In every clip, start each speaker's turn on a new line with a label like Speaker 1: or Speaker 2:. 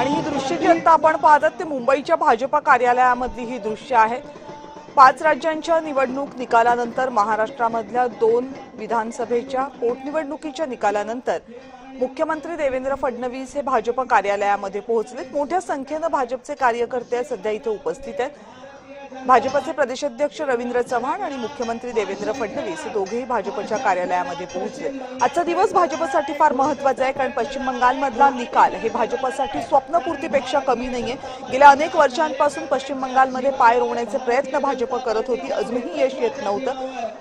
Speaker 1: आणि ही दृश्य जी आता आपण पाहतात ते मुंबईच्या भाजपा कार्यालयामधली ही दृश्य आहेत। 5 राज्यांच्या निवडणूक निकालानंतर महाराष्ट्रामधल्या 2 विधानसभेच्या पोटनिवडणुकीच्या निकालानंतर मुख्यमंत्री देवेंद्र फडणवीस हे भाजप कार्यालयामध्ये पोहोचलेत। मोठ्या संख्येने भाजपचे कार्यकर्ते सध्या इथे उपस्थित आहेत। भाजपचे प्रदेशाध्यक्ष रवींद्र चव्हाण आणि मुख्यमंत्री देवेंद्र फडणवीस हे दोघेही भाजपच्या कार्यालयामध्ये पोहोचले। आजचा दिवस भाजपसाठी फार महत्त्वाचा आहे, कारण पश्चिम बंगालमधला निकाल हे भाजपसाठी स्वप्नपूर्तीपेक्षा कमी नाहीये। गेल्या अनेक वर्षांपासून पश्चिम बंगालमध्ये पाय रोवण्याचे प्रयत्न भाजप करत होती, अजूनही यश येत नव्हतं।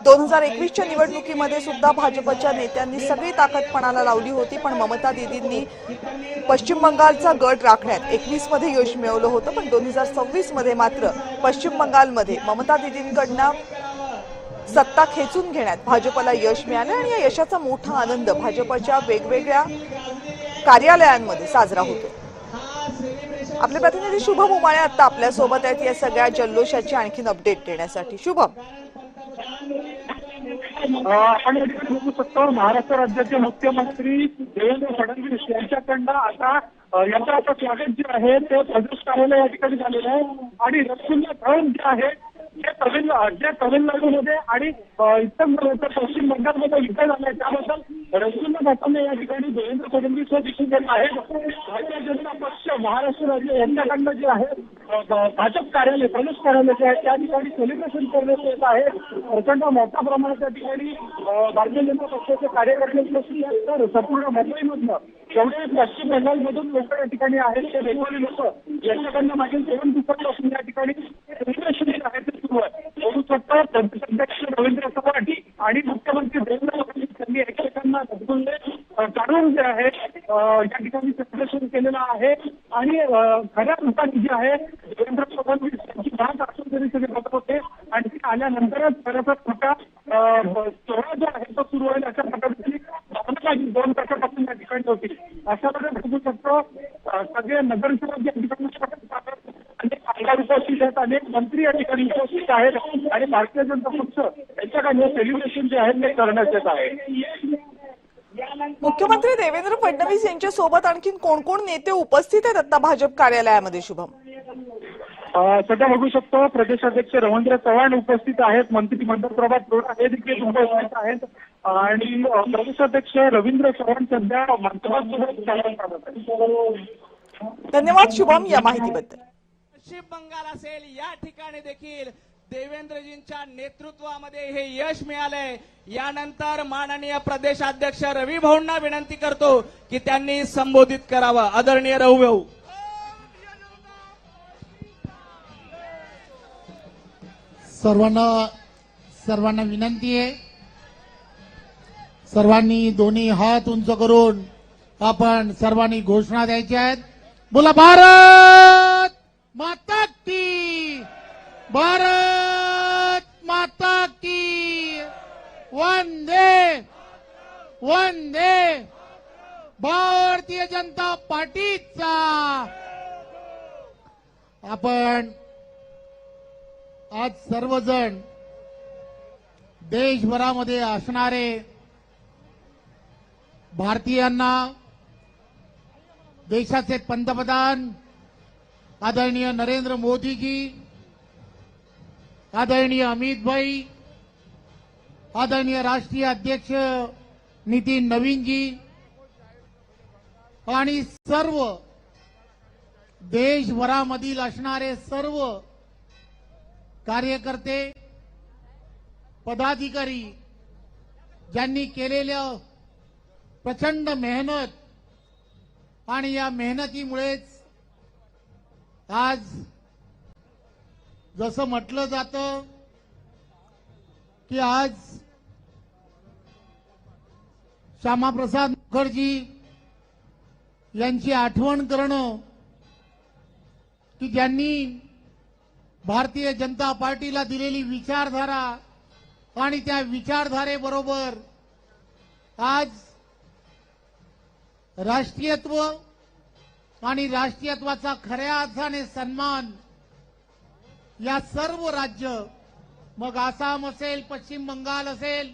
Speaker 1: 2021च्या निवडणुकीमध्ये सुद्धा भाजपच्या नेत्यांनी सगळी ताकद पणाला लावली होती, पण ममता दीदींनी पश्चिम बंगालचा गड राखण्यात 21 मध्ये यश मिळवलं होतं, पण 2026 मध्ये मात्र पश्चिम बंगालमध्ये ममता दीदींकडनं सत्ता खेचून घेण्यात भाजपला यश मिळालं आणि या यशाचा मोठा आनंद भाजपच्या वेगवेगळ्या कार्यालयांमध्ये साजरा होतो। आपले प्रतिनिधी शुभम उमाळे आता आपल्या सोबत आहेत या सगळ्या जल्लोषाची आणखीन अपडेट देण्यासाठी। शुभम,
Speaker 2: आपण बघू शकतो महाराष्ट्र राज्याचे मुख्यमंत्री देवेंद्र फडणवीस यांच्याकडनं आता यांचं आता स्वागत जे आहे ते प्रदेश कार्यालय या ठिकाणी झालेलं आहे आणि रसगुल्ला खाऊन जे आहे जे तमिळनाडूमध्ये आणि इतर पश्चिम बंगालमध्ये विजय झाला आहे त्याबद्दल रसगुल्ला खाताना या ठिकाणी देवेंद्र फडणवीस दिसून गेला आहे। भारतीय जनता पक्ष महाराष्ट्र राज्य यांच्याकडनं जे आहे भाजप कार्यालय प्रदेश कार्यालय जे आहे त्या ठिकाणी सेलिब्रेशन करण्यात येत आहे। प्रचंड मोठ्या प्रमाणात त्या ठिकाणी भारतीय जनता पक्षाचे कार्यकर्ते उपस्थित आहेत। तर संपूर्ण मुंबईमधनं जेवढे पश्चिम बंगालमधून लोक या ठिकाणी आहेत ते वेगवेगळे लोक यांच्याकडनं मागील 7 दिवसांपासून या ठिकाणी सेलिब्रेशन जे आहे ते सुरू आहे। बघू शकता प्रदेशाध्यक्ष रवींद्र चव्हाण आणि मुख्यमंत्री देवेंद्र फडणवीस यांनी एकमेकांना रसगुल्ले काढून जे आहे या ठिकाणी सेलिब्रेशन केलेलं आहे आणि खऱ्या अर्थाने जे आहे देवेंद्र फडणवीस यांची भाग असून तरी सगळे बघत होते आणि ते आल्यानंतरच खरंच मोठा सोहळा जो आहे तो सुरू होईल अशा प्रकारची भावना 2 तासापासून या ठिकाणी होती। अशा प्रकारे बघू शकतो सगळे नगरसेवक या ठिकाणी अनेक आमदार उपस्थित आहेत, अनेक मंत्री या ठिकाणी उपस्थित आहेत आणि भारतीय जनता पक्ष यांच्याकडे सेलिब्रेशन जे आहे ते करण्यात येत आहे।
Speaker 1: मुख्यमंत्री देवेंद्र फडणवीस यांच्या सोबत आणखीन कोण कोण नेते उपस्थित आहेत आता भाजप कार्यालयामध्ये? शुभम,
Speaker 2: सध्या बघू शकतो प्रदेशाध्यक्ष रवींद्र चव्हाण उपस्थित आहेत, मंत्री मंडळ प्रभात रोडा हे देखील उपस्थित आहेत आणि प्रदेशाध्यक्ष रवींद्र चव्हाण सध्या मंत्रालयात।
Speaker 1: धन्यवाद शुभम या माहितीबद्दल।
Speaker 3: पश्चिम बंगाल असेल या ठिकाणी देखील देवेंद्रजींच्या नेतृत्वामध्ये हे यश मिळालंय। यानंतर माननीय प्रदेशाध्यक्ष रवी भाऊंना विनंती करतो की त्यांनी संबोधित करावं। आदरणीय रवी भाऊ,
Speaker 4: सर्वांना विनंती आहे, सर्वांनी दोन्ही हात उंच करून आपण सर्वांनी घोषणा द्यायच्या आहेत। बोला भारत माता की, भारत माता की, वंदे वंदे भारतीय जनता पार्टीचा। आपण आज सर्वजण देशभरामध्ये असणारे भारतीयांना देशाचे पंतप्रधान आदरणीय नरेंद्र मोदीजी, आदरणीय अमित भाई, आदरणीय राष्ट्रीय अध्यक्ष नितीन नवीनजी आणि सर्व देशभरामधील असणारे सर्व कार्यकर्ते पदाधिकारी ज्यांनी केलेल्या प्रचंड मेहनत आणि या मेहनतीमुळेच आज जसं म्हटलं जातं की आज श्यामाप्रसाद मुखर्जी यांची आठवण करणं की ज्यांनी भारतीय जनता पार्टीला दिलेली विचारधारा आणि त्या विचारधारेबरोबर आज राष्ट्रीयत्व आणि राष्ट्रीयत्वाचा खऱ्या अर्थाने सन्मान या सर्व राज्य, मग आसाम असेल, पश्चिम बंगाल असेल,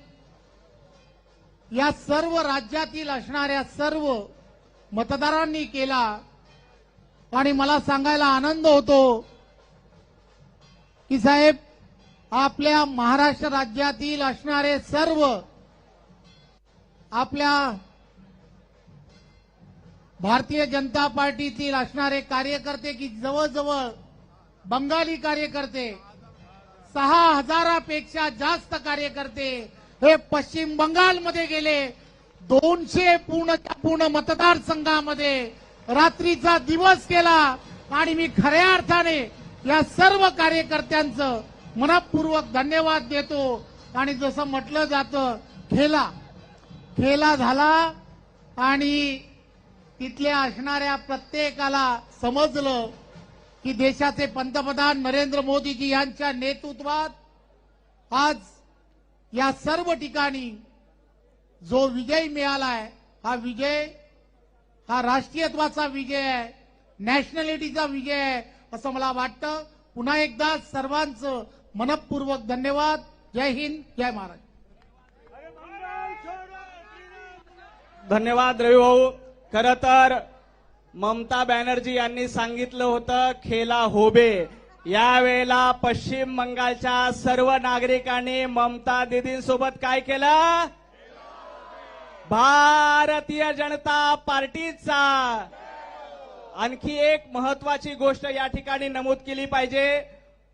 Speaker 4: या सर्व राज्यातील असणाऱ्या सर्व मतदारांनी केला आणि मला सांगायला आनंद होतो की साहेब, आपल्या महाराष्ट्र राज्यातील असणारे सर्व आपल्या भारतीय जनता पार्टीतील असणारे कार्यकर्ते की जवळजवळ बंगाली कार्यकर्ते 6,000पेक्षा जास्त कार्यकर्ते हे पश्चिम बंगालमध्ये गेले. 200 पूर्ण मतदारसंघामध्ये रात्रीचा दिवस केला आणि मी खऱ्या अर्थाने या सर्व कार्यकर्त्यांचं मनपूर्वक धन्यवाद देतो. आणि जसं म्हटलं जातं, खेला झाला आणि तिथल्या असणाऱ्या प्रत्येकाला समजलं की देशाचे पंतप्रधान नरेंद्र मोदीजी यांच्या नेतृत्वात आज या सर्व ठिकाणी जो विजय मिळालाय, हा विजय हा राष्ट्रीयत्वाचा विजय आहे, नॅशनॅलिटीचा विजय आहे असं मला वाटतं. पुन्हा एकदा सर्वांचं मनपूर्वक धन्यवाद. जय हिंद, जय महाराष्ट्र.
Speaker 3: धन्यवाद रवी भाऊ. खरं तर ममता बॅनर्जी यांनी सांगितलं होतं खेला होबे. यावेळेला पश्चिम बंगालच्या सर्व नागरिकांनी ममता दीदींसोबत काय केलं? भारतीय जनता पार्टीचा. आणखी एक महत्वाची गोष्ट या ठिकाणी नमूद केली पाहिजे.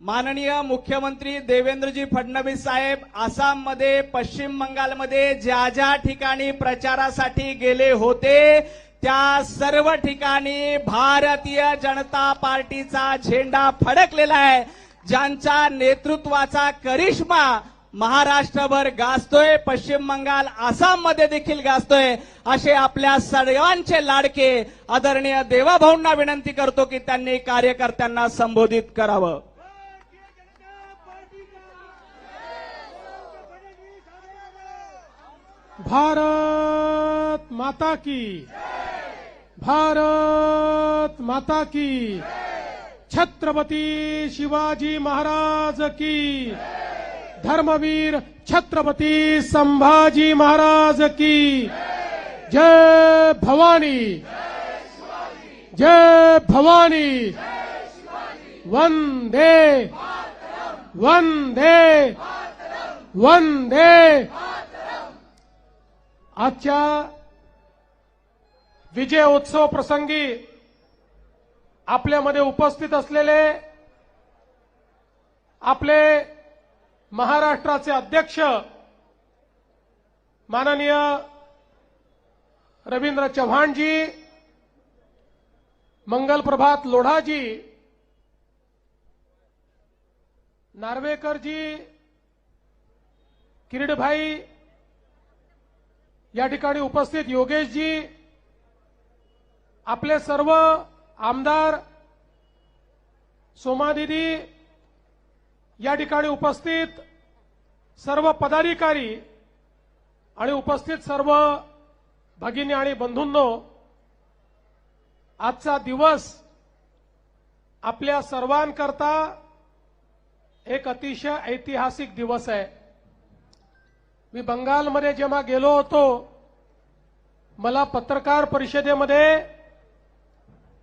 Speaker 3: माननीय मुख्यमंत्री देवेंद्रजी फडणवीस साहेब आसाममध्ये, पश्चिम बंगालमध्ये ज्या ज्या ठिकाणी प्रचारासाठी गेले होते त्या सर्व ठिकाणी भारतीय जनता पार्टीचा झेंडा फडकलेला आहे. ज्यांच्या नेतृत्वाचा करिश्मा महाराष्ट्रभर गाजतोय, पश्चिम बंगाल, आसाममध्ये देखील गाजतोय, असे आपल्या सर्वांचे लाडके आदरणीय देवाभाऊंना विनंती करतो की त्यांनी कार्यकर्त्यांना संबोधित करावं.
Speaker 5: भारत माता की, भारत माता की, छत्रपती शिवाजी महाराज की, धर्मवीर छत्रपती संभाजी महाराज की. जय भवानी, जय भवानी. वंदे वंदे वंदे. आजच्या विजय उत्सव प्रसंगी आपल्यामध्ये उपस्थित असलेले आपले महाराष्ट्राचे अध्यक्ष माननीय रवींद्र चव्हाणजी, मंगलप्रभात लोढाजी, नार्वेकरजी, किरीटभाई, या ठिकाणी उपस्थित योगेशजी, आपले सर्व आमदार, सोमादीदी, या ठिकाणी उपस्थित सर्व पदाधिकारी आणि उपस्थित सर्व भगिनी आणि बंधूंनो, आजचा दिवस आपल्या सर्वांकरता एक अतिशय ऐतिहासिक दिवस आहे. मी बंगालमध्ये जेव्हा गेलो होतो, मला पत्रकार परिषदेमध्ये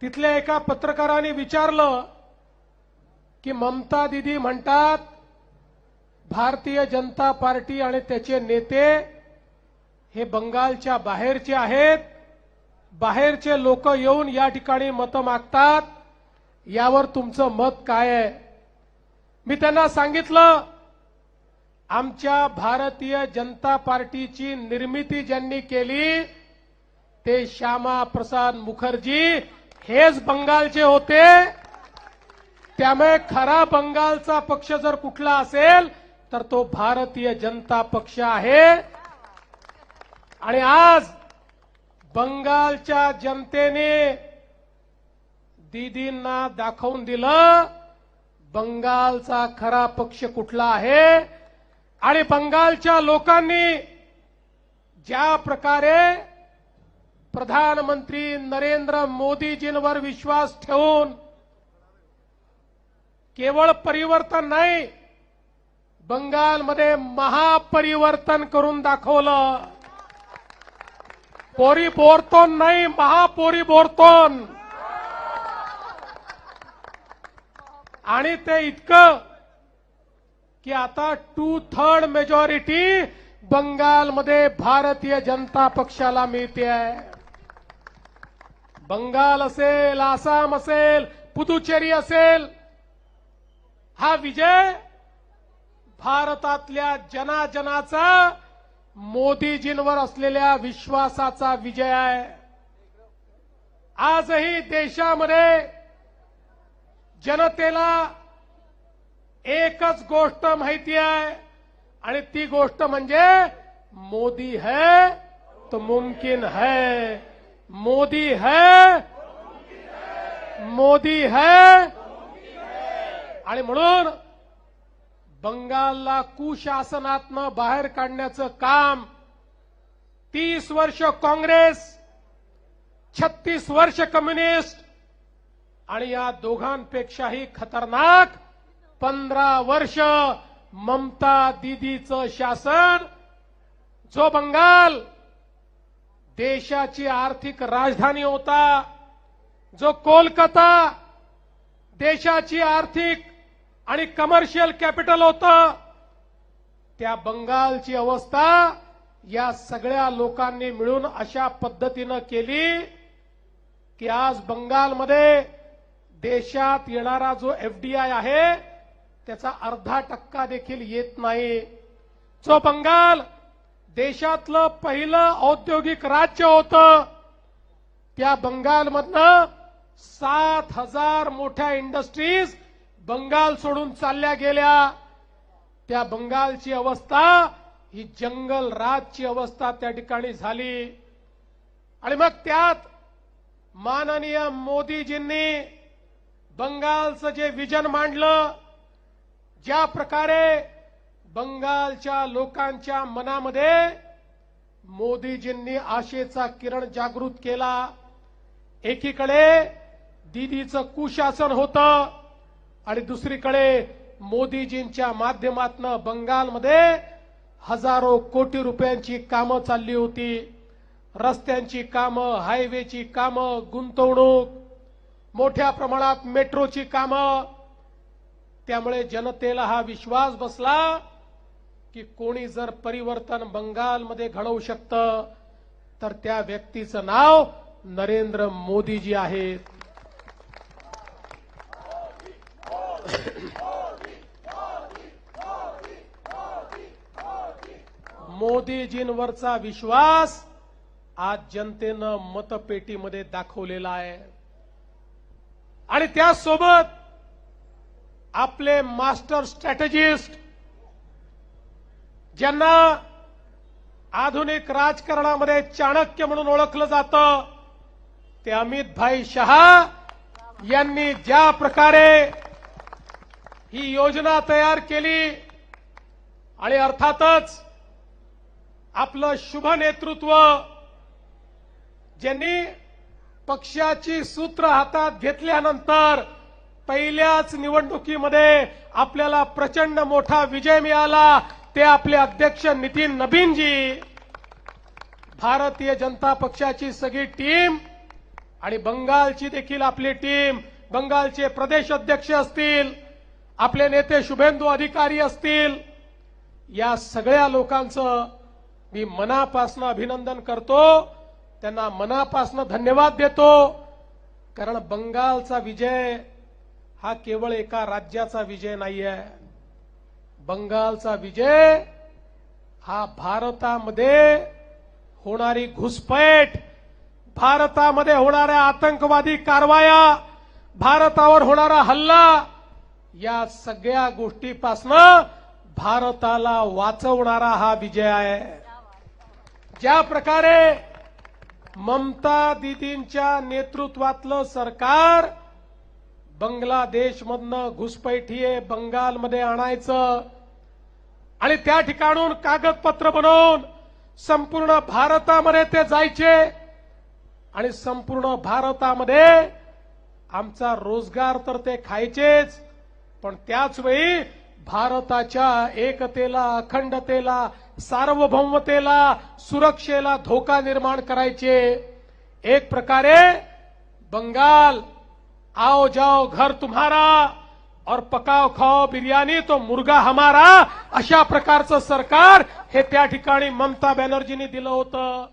Speaker 5: तिथल्या एका पत्रकाराने विचारलं की ममता दीदी म्हणतात भारतीय जनता पार्टी आणि त्याचे नेते हे बंगालच्या बाहेरचे आहेत, बाहेरचे लोक येऊन या ठिकाणी मतं मागतात, यावर तुमचं मत काय आहे? मी त्यांना सांगितलं, आमच्या भारतीय जनता पार्टीची निर्मिती ज्यांनी केली ते श्यामा प्रसाद मुखर्जी हेच बंगालचे होते. त्यामुळे खरा बंगालचा पक्ष जर कुठला असेल तर तो भारतीय जनता पक्ष आहे. आणि आज बंगालच्या जनतेने दीदींना दाखवून दिलं बंगालचा खरा पक्ष कुठला आहे. आणि बंगालच्या लोकांनी ज्या प्रकारे प्रधानमंत्री नरेंद्र मोदीजींवर विश्वास ठेवून केवळ परिवर्तन नाही, बंगालमध्ये महापरिवर्तन करून दाखवलं. पोरी बोरतोन नाही, महापोरी बोरतोन. आणि ते इतकं की आता 2/3 मेजॉरिटी बंगालमध्ये भारतीय जनता पक्षाला मिळते आहे. बंगाल असेल, आसाम असेल, पुदुचेरी असेल, हा विजय भारतातल्या जनाजनाचा मोदीजींवर असलेल्या विश्वासाचा विजय आहे. आजही देशामध्ये जनतेला एकच गोष्ट माहिती आहे आणि ती गोष्ट म्हणजे मोदी है तो मुमकिन है, मोदी है, मोदी है. आणि म्हणून बंगालला कुशासनातनं बाहेर काढण्याचं काम 30 वर्ष काँग्रेस, 36 वर्ष कम्युनिस्ट आणि या दोघांपेक्षाही खतरनाक 15 वर्ष ममता दीदीचं शासन, जो बंगाल देशाची आर्थिक राजधानी होता, जो कोलकाता देशाची आर्थिक आणि कमर्शियल कॅपिटल होतं, त्या बंगालची अवस्था या सगळ्या लोकांनी मिळून अशा पद्धतीनं केली की आज बंगालमध्ये देशात येणारा जो एफडीआय आहे त्याचा 0.5% देखील येत नाही. जो बंगाल देशातलं पहिलं औद्योगिक राज्य होतं, त्या बंगालमधनं 7,000 मोठ्या इंडस्ट्रीज बंगाल सोडून चालल्या गेल्या. त्या बंगालची अवस्था ही जंगल राजची अवस्था त्या ठिकाणी झाली. आणि मग त्यात माननीय मोदीजींनी बंगालचं जे विजन मांडलं, ज्या प्रकारे बंगालच्या लोकांच्या मनामध्ये मोदीजींनी आशेचा किरण जागृत केला. एकीकडे दीदीचं कुशासन होतं आणि दुसरीकडे मोदीजींच्या माध्यमातून बंगालमध्ये हजारो कोटी रुपयांची कामं चालली होती. रस्त्यांची कामं, हायवेची कामं, गुंतवणूक, मोठ्या प्रमाणात मेट्रोची कामं. त्यामुळे जनतेला हा विश्वास बसला की कोणी जर परिवर्तन बंगालमध्ये घडवू शकतं तर त्या व्यक्तीचं नाव नरेंद्र मोदीजी आहेत. मोदीजींवरचा विश्वास आज जनतेनं मतपेटीमध्ये दाखवलेला आहे. आणि त्यासोबत आपले मास्टर स्ट्रॅटेजिस्ट, ज्यांना आधुनिक राजकारणामध्ये चाणक्य म्हणून ओळखलं जातं, ते अमित भाई शहा यांनी ज्या प्रकारे ही योजना तयार केली आणि अर्थातच आपलं शुभ नेतृत्व, ज्यांनी पक्षाची सूत्र हातात घेतल्यानंतर पहिल्याच निवडणुकीमध्ये आपल्याला प्रचंड मोठा विजय मिळाला, ते आपले अध्यक्ष नितीन नबीनजी, भारतीय जनता पक्षाची सगळी टीम आणि बंगालची देखील आपली टीम, बंगालचे प्रदेश अध्यक्ष असतील, आपले नेते शुभेंदू अधिकारी असतील, या सगळ्या लोकांचं मी मनापासून अभिनंदन करतो. त्यांना मनापासून धन्यवाद देतो. कारण बंगालचा विजय हा केवळ एका राज्याचा विजय नाहीये. बंगालचा विजय हा भारतामध्ये होणारी घुसपैठ, भारतामध्ये होणाऱ्या आतंकवादी कारवाया, भारतावर होणारा हल्ला, या सगळ्या गोष्टीपासून भारताला वाचवणारा हा विजय आहे. ज्या प्रकारे ममता दीदींच्या नेतृत्वातलं सरकार बांगलादेशमधनं घुसपैठीये बंगालमध्ये आणायचं आणि त्या ठिकाणून कागदपत्र बनवून संपूर्ण भारतामध्ये ते जायचे आणि संपूर्ण भारतामध्ये आमचा रोजगार तर ते खायचेच, पण त्याचवेळी भारताच्या एकतेला, अखंडतेला, सार्वभौमतेला, सुरक्षेला धोका निर्माण करायचे. एक प्रकारे बंगाल आओ जाओ घर तुम्हारा और पकाव खाओ बिर्याणी तो मुर्गा हमारा, अशा प्रकारचं सरकार हे त्या ठिकाणी ममता बॅनर्जींनी दिलं होतं.